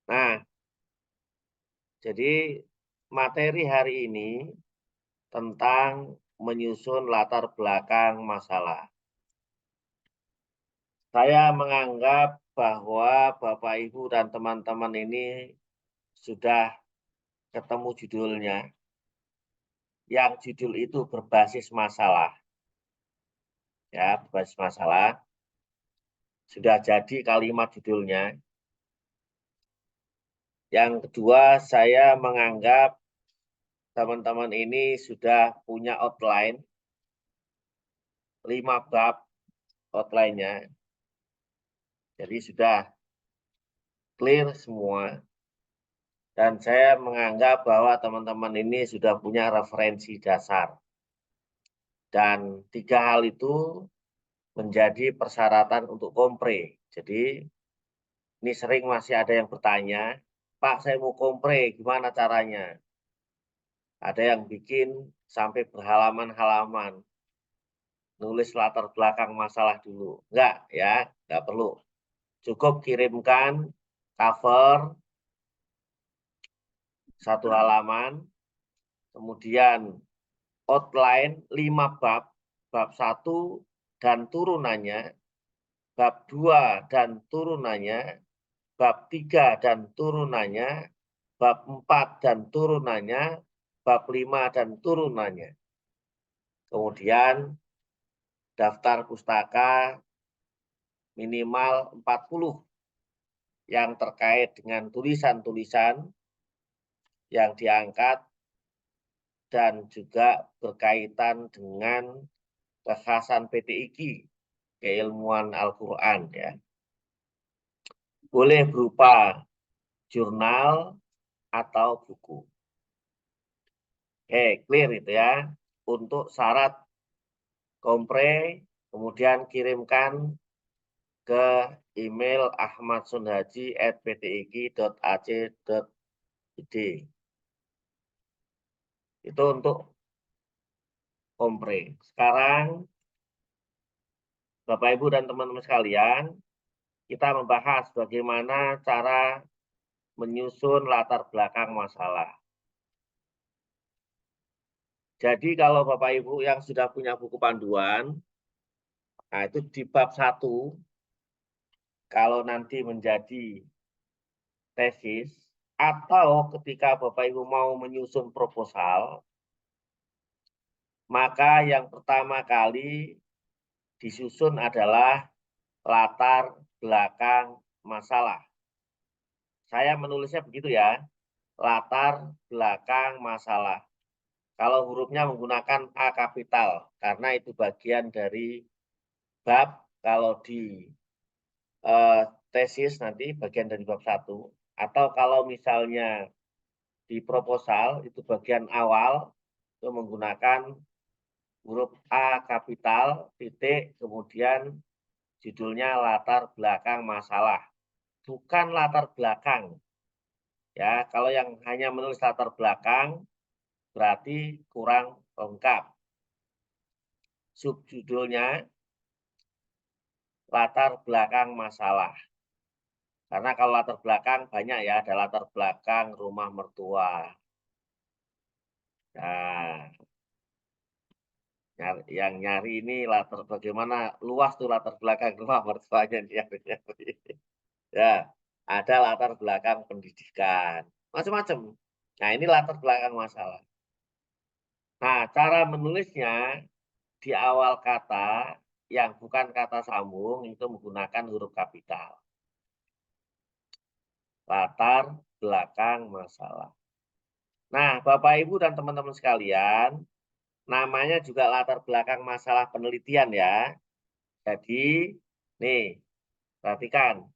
Nah, jadi materi hari ini tentang menyusun latar belakang masalah. Saya menganggap bahwa Bapak, Ibu, dan teman-teman ini sudah ketemu judulnya, yang judul itu berbasis masalah. Ya, berbasis masalah. Sudah jadi kalimat judulnya. Yang kedua, saya menganggap teman-teman ini sudah punya outline, 5 bab outline-nya. Jadi sudah clear semua. Dan saya menganggap bahwa teman-teman ini sudah punya referensi dasar. Dan 3 hal itu menjadi persyaratan untuk kompre. Jadi ini sering masih ada yang bertanya, Pak, saya mau kompre, gimana caranya? Ada yang bikin sampai berhalaman-halaman, nulis latar belakang masalah dulu. Enggak ya, enggak perlu. Cukup kirimkan cover 1 halaman, kemudian outline 5 bab, bab 1 dan turunannya, bab 2 dan turunannya, bab 3 dan turunannya, bab 4 dan turunannya, bab 5 dan turunannya. Kemudian daftar pustaka minimal 40 yang terkait dengan tulisan-tulisan yang diangkat dan juga berkaitan dengan kekhasan PTIQ, keilmuan Al-Quran ya. Boleh berupa jurnal atau buku. Oke, clear itu ya. Untuk syarat kompre, kemudian kirimkan ke email ahmadsunhaji@ptik.ac.id. Itu untuk kompre. Sekarang, Bapak, Ibu, dan teman-teman sekalian, kita membahas bagaimana cara menyusun latar belakang masalah. Jadi kalau Bapak, Ibu yang sudah punya buku panduan, nah itu di bab 1, kalau nanti menjadi tesis, atau ketika Bapak Ibu mau menyusun proposal, maka yang pertama kali disusun adalah latar belakang masalah. Saya menulisnya begitu ya, latar belakang masalah. Kalau hurufnya menggunakan A kapital, karena itu bagian dari bab, kalau di tesis nanti bagian dari bab 1, atau kalau misalnya di proposal itu bagian awal itu menggunakan huruf A kapital, titik, kemudian judulnya latar belakang masalah. Bukan latar belakang. Ya, kalau yang hanya menulis latar belakang berarti kurang lengkap. Subjudulnya latar belakang masalah. Karena kalau latar belakang banyak ya, ada latar belakang rumah mertua. Nah, yang nyari ini latar bagaimana luas tuh latar belakang rumah mertuanya nyari. Ya, ada latar belakang pendidikan, macam-macam. Nah, ini latar belakang masalah. Nah, cara menulisnya di awal kata yang bukan kata sambung itu menggunakan huruf kapital. Latar belakang masalah. Nah, Bapak, Ibu, dan teman-teman sekalian, namanya juga latar belakang masalah penelitian ya. Jadi, nih, perhatikan.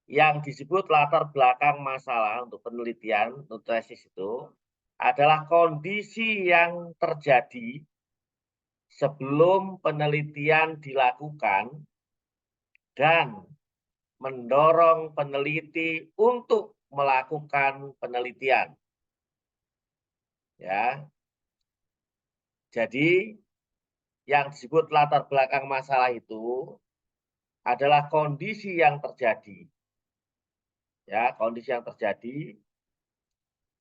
Yang disebut latar belakang masalah untuk penelitian, untuk tesis itu, adalah kondisi yang terjadi sebelum penelitian dilakukan dan mendorong peneliti untuk melakukan penelitian. Ya. Jadi yang disebut latar belakang masalah itu adalah kondisi yang terjadi Ya, kondisi yang terjadi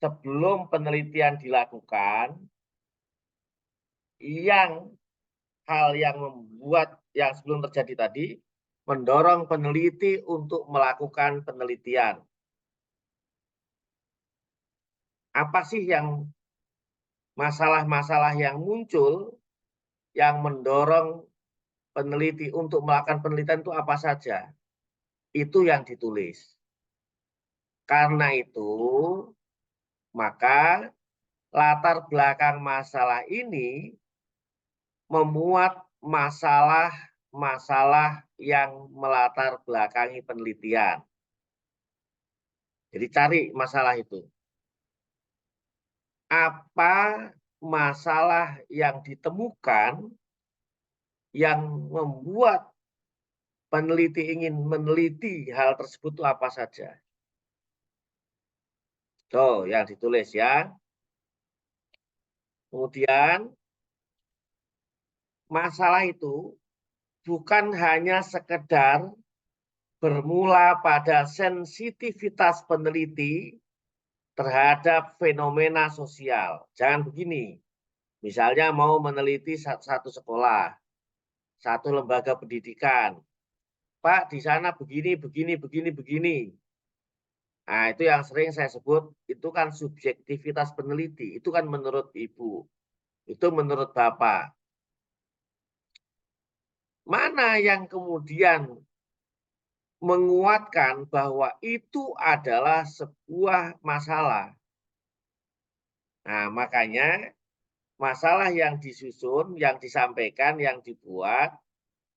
sebelum penelitian dilakukan, hal yang membuat yang sebelum terjadi tadi mendorong peneliti untuk melakukan penelitian. Apa sih yang masalah-masalah yang muncul yang mendorong peneliti untuk melakukan penelitian itu apa saja? Itu yang ditulis. Karena itu, maka latar belakang masalah ini memuat masalah-masalah yang melatar belakangi penelitian. Jadi cari masalah itu. Apa masalah yang ditemukan yang membuat peneliti ingin meneliti hal tersebut itu apa saja? Tuh, yang ditulis ya. Kemudian masalah itu bukan hanya sekedar bermula pada sensitivitas peneliti terhadap fenomena sosial. Jangan begini. Misalnya mau meneliti satu sekolah, satu lembaga pendidikan. Pak, di sana begini, begini, begini, begini. Nah, itu yang sering saya sebut, itu kan subjektivitas peneliti. Itu kan menurut Ibu. Itu menurut Bapak. Mana yang kemudian menguatkan bahwa itu adalah sebuah masalah. Nah, makanya masalah yang disusun, yang disampaikan, yang dibuat,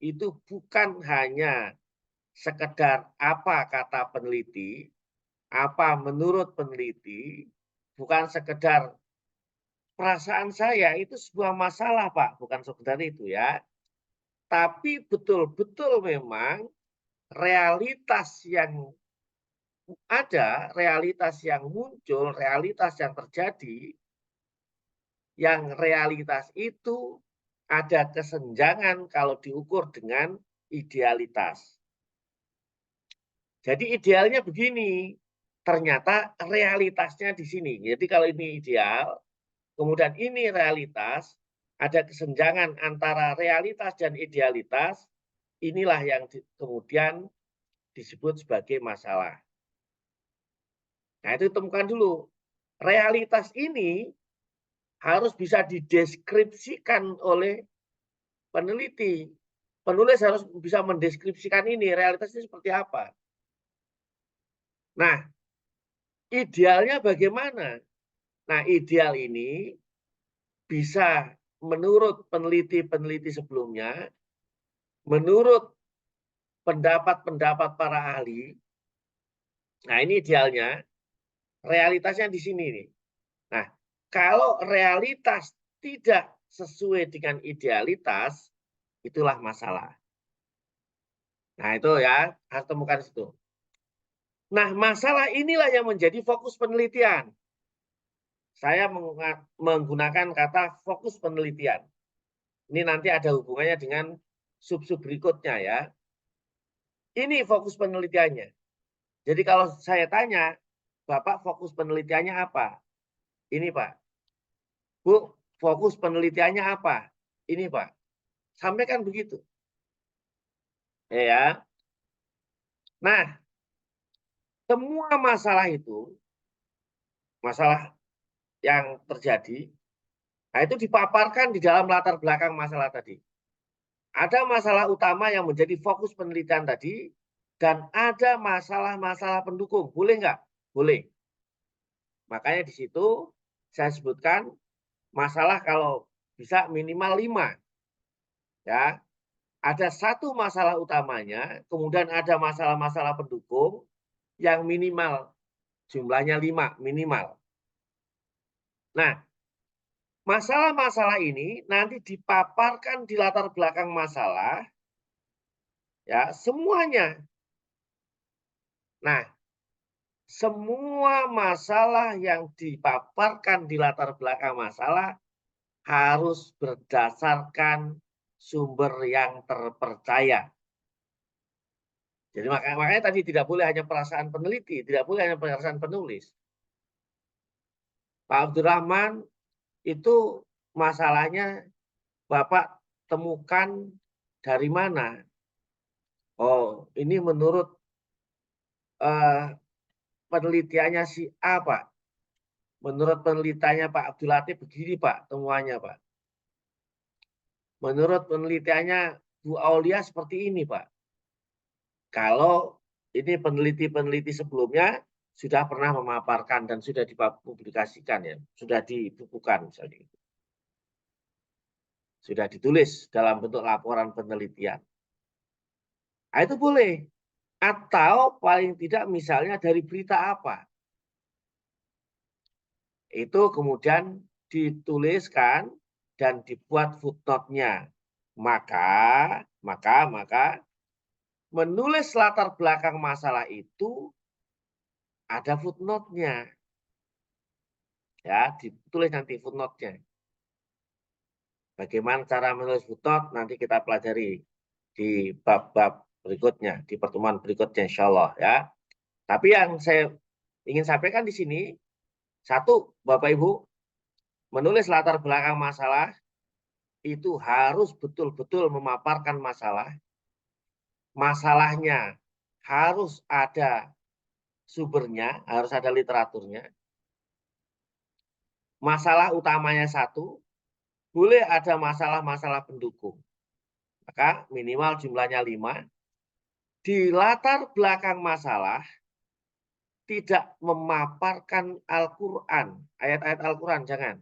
itu bukan hanya sekedar apa kata peneliti, apa menurut peneliti, bukan sekedar perasaan saya itu sebuah masalah, Pak, bukan sekedar itu ya. Tapi betul-betul memang realitas yang ada, realitas yang muncul, realitas yang terjadi, yang realitas itu ada kesenjangan kalau diukur dengan idealitas. Jadi idealnya begini, ternyata realitasnya di sini. Jadi kalau ini ideal, kemudian ini realitas, ada kesenjangan antara realitas dan idealitas, inilah yang kemudian disebut sebagai masalah. Nah, itu temukan dulu. Realitas ini harus bisa dideskripsikan oleh peneliti. Penulis harus bisa mendeskripsikan ini, realitas ini seperti apa. Nah, idealnya bagaimana? Nah, ideal ini bisa menurut peneliti-peneliti sebelumnya, menurut pendapat-pendapat para ahli, nah ini idealnya, realitasnya di sini nih. Nah, kalau realitas tidak sesuai dengan idealitas, itulah masalah. Nah, itu ya, harus temukan situ. Nah, masalah inilah yang menjadi fokus penelitian. Saya menggunakan kata fokus penelitian. Ini nanti ada hubungannya dengan sub-sub berikutnya ya. Ini fokus penelitiannya. Jadi kalau saya tanya, Bapak fokus penelitiannya apa? Ini Pak. Bu, fokus penelitiannya apa? Ini Pak. Sampaikan begitu. Ya. Nah, semua masalah itu, masalah yang terjadi, nah itu dipaparkan di dalam latar belakang masalah tadi. Ada masalah utama yang menjadi fokus penelitian tadi, dan ada masalah-masalah pendukung. Boleh nggak? Boleh. Makanya di situ saya sebutkan masalah kalau bisa minimal 5. Ya, ada satu masalah utamanya, kemudian ada masalah-masalah pendukung yang minimal jumlahnya 5 minimal. Nah, masalah-masalah ini nanti dipaparkan di latar belakang masalah, ya semuanya. Nah, semua masalah yang dipaparkan di latar belakang masalah harus berdasarkan sumber yang terpercaya. Jadi makanya tadi tidak boleh hanya perasaan peneliti, tidak boleh hanya perasaan penulis. Pak Abdurrahman itu masalahnya Bapak temukan dari mana? Oh, ini menurut penelitiannya si A, Pak. Menurut penelitiannya Pak Abdul Latif begini, Pak, temuannya, Pak. Menurut penelitiannya Bu Aulia seperti ini, Pak. Kalau ini peneliti-peneliti sebelumnya sudah pernah memaparkan dan sudah dipublikasikan ya, sudah dibukukan misalnya. Sudah ditulis dalam bentuk laporan penelitian. Nah, itu boleh. Atau paling tidak misalnya dari berita apa. Itu kemudian dituliskan dan dibuat footnote-nya. Maka menulis latar belakang masalah itu ada footnote-nya. Ya, ditulis nanti footnote-nya. Bagaimana cara menulis footnote nanti kita pelajari di bab-bab berikutnya, di pertemuan berikutnya insya Allah ya. Tapi yang saya ingin sampaikan di sini, satu, Bapak Ibu, menulis latar belakang masalah itu harus betul-betul memaparkan masalah. Masalahnya harus ada sumbernya, harus ada literaturnya. Masalah utamanya satu, boleh ada masalah-masalah pendukung. Maka minimal jumlahnya 5. Di latar belakang masalah, tidak memaparkan Al-Quran, ayat-ayat Al-Quran, jangan.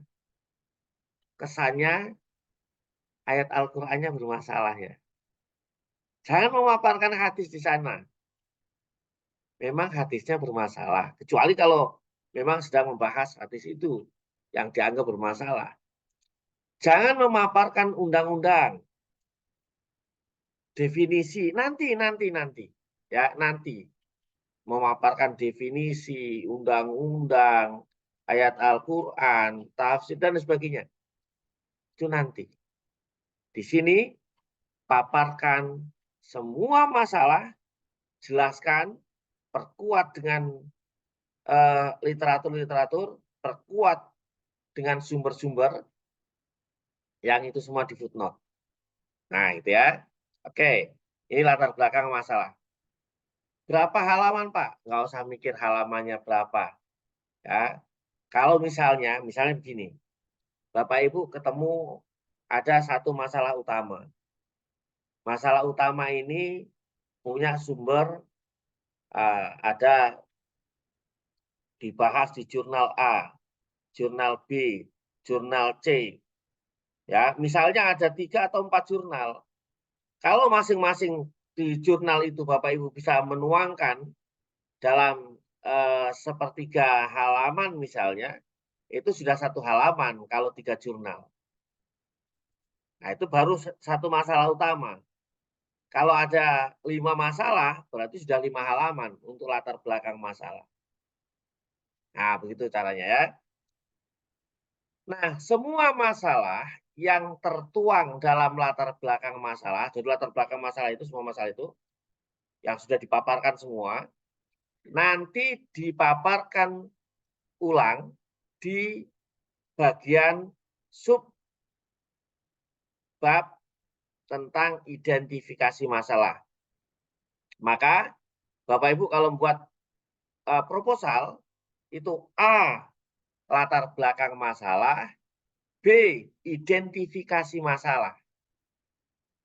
Kesannya ayat Al-Qurannya bermasalah ya. Jangan memaparkan hadis di sana. Memang hadisnya bermasalah. Kecuali kalau memang sedang membahas hadis itu yang dianggap bermasalah. Jangan memaparkan undang-undang, definisi, nanti. Ya, nanti. Memaparkan definisi, undang-undang, ayat Al-Quran, tafsir, dan sebagainya. Itu nanti. Di sini, paparkan semua masalah, jelaskan, perkuat dengan literatur-literatur, perkuat dengan sumber-sumber, yang itu semua di footnote. Nah, itu ya. Oke, ini latar belakang masalah. Berapa halaman, Pak? Nggak usah mikir halamannya berapa. Ya, kalau misalnya begini, Bapak Ibu ketemu ada satu masalah utama. Masalah utama ini punya sumber, ada dibahas di jurnal A, jurnal B, jurnal C. Ya, misalnya ada 3 atau 4 jurnal. Kalau masing-masing di jurnal itu Bapak Ibu bisa menuangkan dalam sepertiga halaman misalnya, itu sudah 1 halaman kalau 3 jurnal. Nah, itu baru satu masalah utama. Kalau ada 5 masalah, berarti sudah 5 halaman untuk latar belakang masalah. Nah, begitu caranya ya. Nah, semua masalah yang tertuang dalam latar belakang masalah, jadi latar belakang masalah itu, semua masalah itu, yang sudah dipaparkan semua, nanti dipaparkan ulang di bagian sub bab tentang identifikasi masalah. Maka Bapak Ibu kalau membuat proposal itu A, latar belakang masalah, B, identifikasi masalah.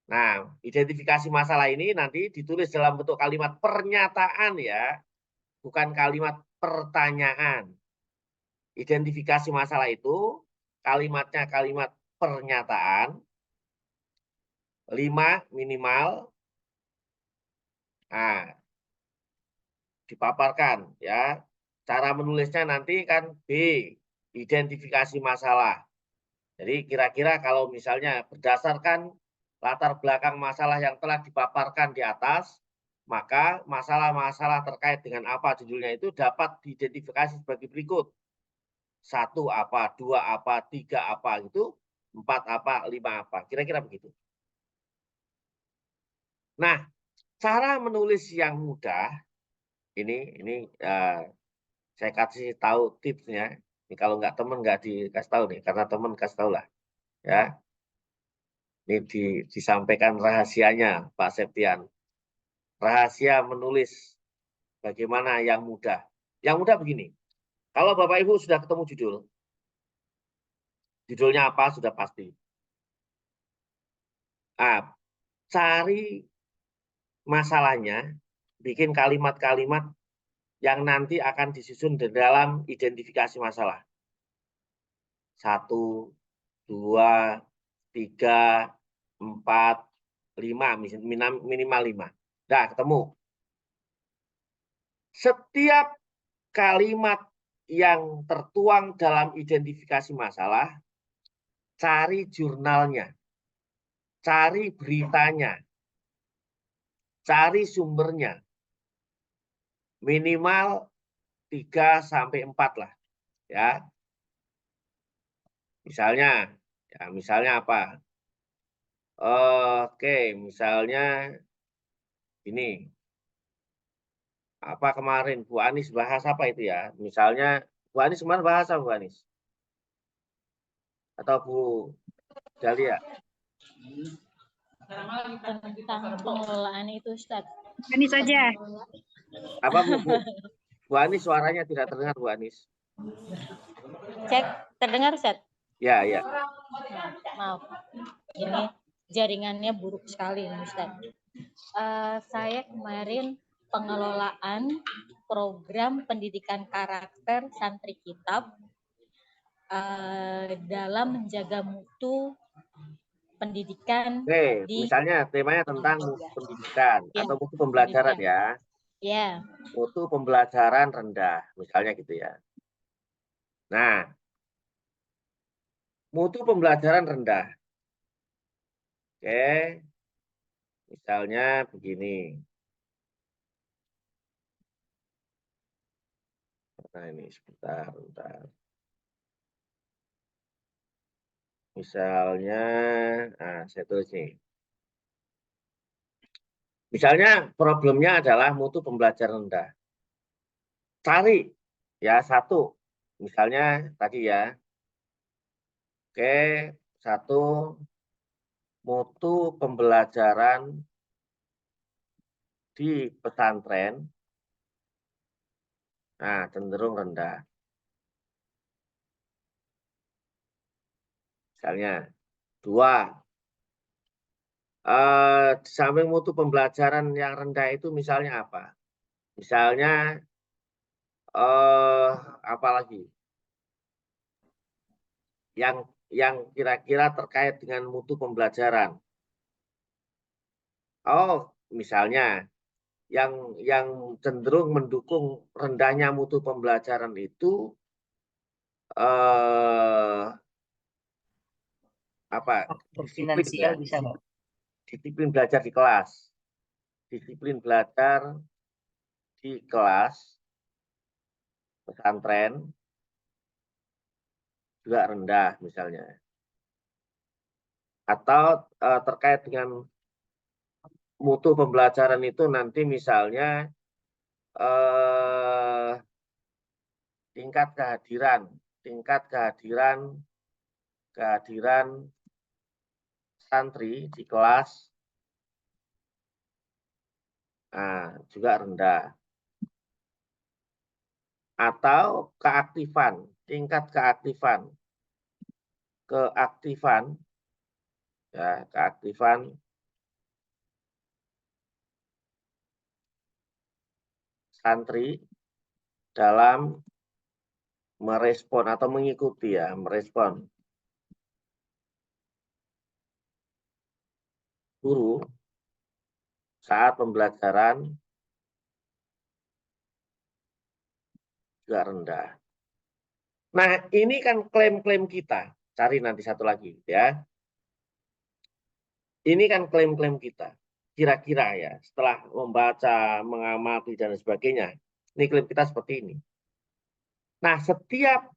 Nah, identifikasi masalah ini nanti ditulis dalam bentuk kalimat pernyataan ya, bukan kalimat pertanyaan. Identifikasi masalah itu kalimatnya kalimat pernyataan, 5 minimal. Nah, dipaparkan ya. Cara menulisnya nanti kan B, identifikasi masalah. Jadi kira-kira kalau misalnya berdasarkan latar belakang masalah yang telah dipaparkan di atas, maka masalah-masalah terkait dengan apa judulnya itu dapat diidentifikasi sebagai berikut. 1 apa, 2 apa, 3 apa gitu, 4 apa, 5 apa. Kira-kira begitu. Nah, Cara menulis yang mudah, ini saya kasih tahu tipsnya. Ini kalau nggak temen nggak dikasih tahu nih, karena temen kasih tahu lah. Ya, ini disampaikan rahasianya, Pak Septian. Rahasia menulis bagaimana yang mudah. Yang mudah begini, kalau Bapak Ibu sudah ketemu judulnya apa sudah pasti. Cari masalahnya, bikin kalimat-kalimat yang nanti akan disusun di dalam identifikasi masalah. 1, 2, 3, 4, 5, minimal 5. Nah, ketemu. Setiap kalimat yang tertuang dalam identifikasi masalah, cari jurnalnya, cari beritanya, cari sumbernya. Minimal 3 sampai 4 lah. Ya. Misalnya apa? Oke, misalnya ini. Apa kemarin Bu Anies bahas apa itu ya? Misalnya Bu Anies kemarin bahas apa Bu Anies? Atau Bu Dahlia? Tentang pengelolaan itu, Ustaz. Anies saja. Apa Bu? Bu Anies suaranya tidak terdengar Bu Anies. Cek, terdengar, Ustaz? Ya, ya. Maaf, ini jaringannya buruk sekali, Ustaz. Saya kemarin pengelolaan program pendidikan karakter santri kitab dalam menjaga mutu pendidikan. Oke, misalnya temanya tentang mutu pendidikan Ya, atau mutu pembelajaran ya. Ya. Mutu pembelajaran rendah, misalnya gitu ya. Nah, mutu pembelajaran rendah. Oke, misalnya begini. Nah, ini sebentar. Misalnya, saya tulis nih. Misalnya problemnya adalah mutu pembelajaran rendah. Cari ya satu, misalnya tadi ya. Oke, satu mutu pembelajaran di pesantren. Nah, cenderung rendah. Misalnya dua, di samping mutu pembelajaran yang rendah itu misalnya apa? Misalnya apa lagi? Yang kira-kira terkait dengan mutu pembelajaran. Oh, misalnya yang cenderung mendukung rendahnya mutu pembelajaran itu disiplin ya. Bisa, Pak. Disiplin belajar di kelas. Disiplin belajar di kelas pesantren juga rendah misalnya. Atau terkait dengan mutu pembelajaran itu nanti misalnya tingkat kehadiran santri di kelas juga rendah. Atau tingkat keaktifan santri dalam merespon atau mengikuti merespon guru saat pembelajaran juga rendah. Nah, ini kan klaim-klaim kita. Cari nanti satu lagi ya. Ini kan klaim-klaim kita. Kira-kira ya, setelah membaca, mengamati dan sebagainya. Ini klaim kita seperti ini. Nah, setiap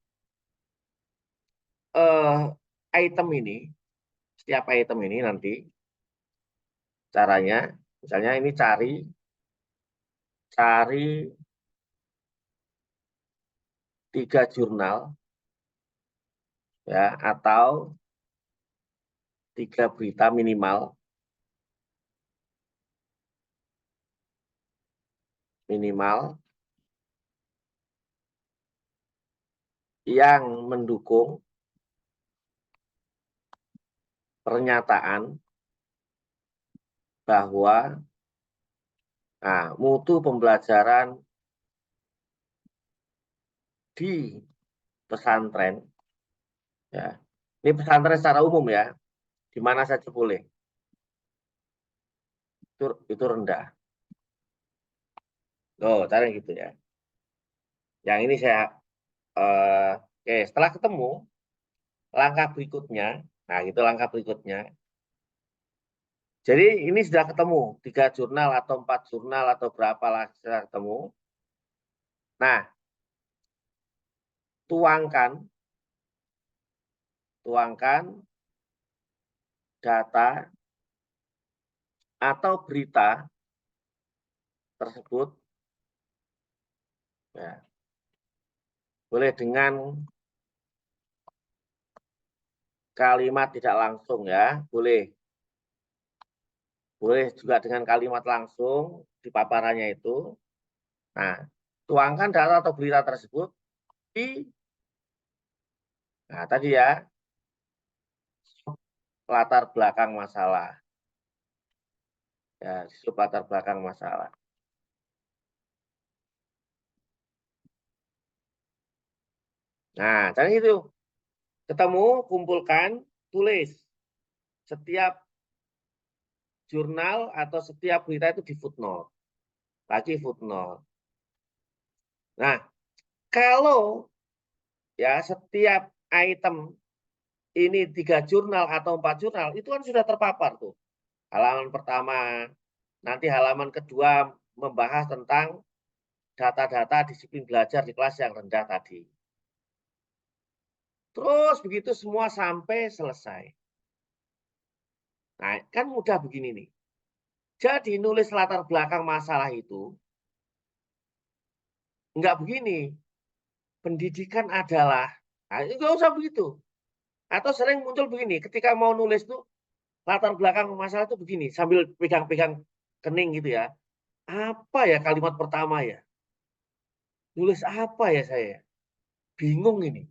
setiap item ini nanti caranya Misalnya ini cari 3 jurnal ya, atau 3 berita minimal yang mendukung pernyataan bahwa mutu pembelajaran di pesantren, ya, ini pesantren secara umum ya, di mana saja boleh, itu rendah. Oh, cara gitu ya. Yang ini saya, oke, setelah ketemu langkah berikutnya, nah itu langkah berikutnya. Jadi ini sudah ketemu 3 jurnal atau 4 jurnal atau berapa lah sudah ketemu. Nah, tuangkan data atau berita tersebut, ya, boleh dengan kalimat tidak langsung ya, boleh juga dengan kalimat langsung di paparannya itu. Nah, tuangkan data atau berita tersebut di, nah tadi ya, latar belakang masalah, ya, di latar belakang masalah. Nah, cara itu ketemu, kumpulkan, tulis setiap jurnal atau setiap berita itu di footnote, lagi footnote. Nah, kalau ya setiap item ini 3 jurnal atau 4 jurnal, itu kan sudah terpapar tuh. Halaman pertama, nanti halaman kedua membahas tentang data-data disiplin belajar di kelas yang rendah tadi. Terus begitu semua sampai selesai. Nah, kan mudah begini nih. Jadi nulis latar belakang masalah itu enggak begini. Pendidikan adalah, nah, enggak usah begitu. Atau sering muncul begini, ketika mau nulis tuh latar belakang masalah itu begini, sambil pegang-pegang kening gitu ya. Apa ya kalimat pertama ya? Nulis apa ya saya? Bingung ini.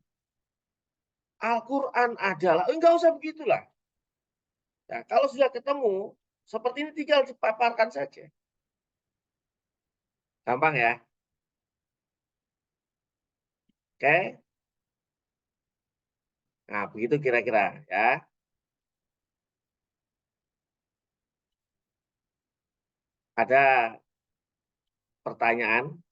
Al-Quran adalah, enggak usah begitulah. Nah, kalau sudah ketemu, seperti ini tinggal dipaparkan saja. Gampang ya? Oke? Nah, begitu kira-kira ya. Ada pertanyaan?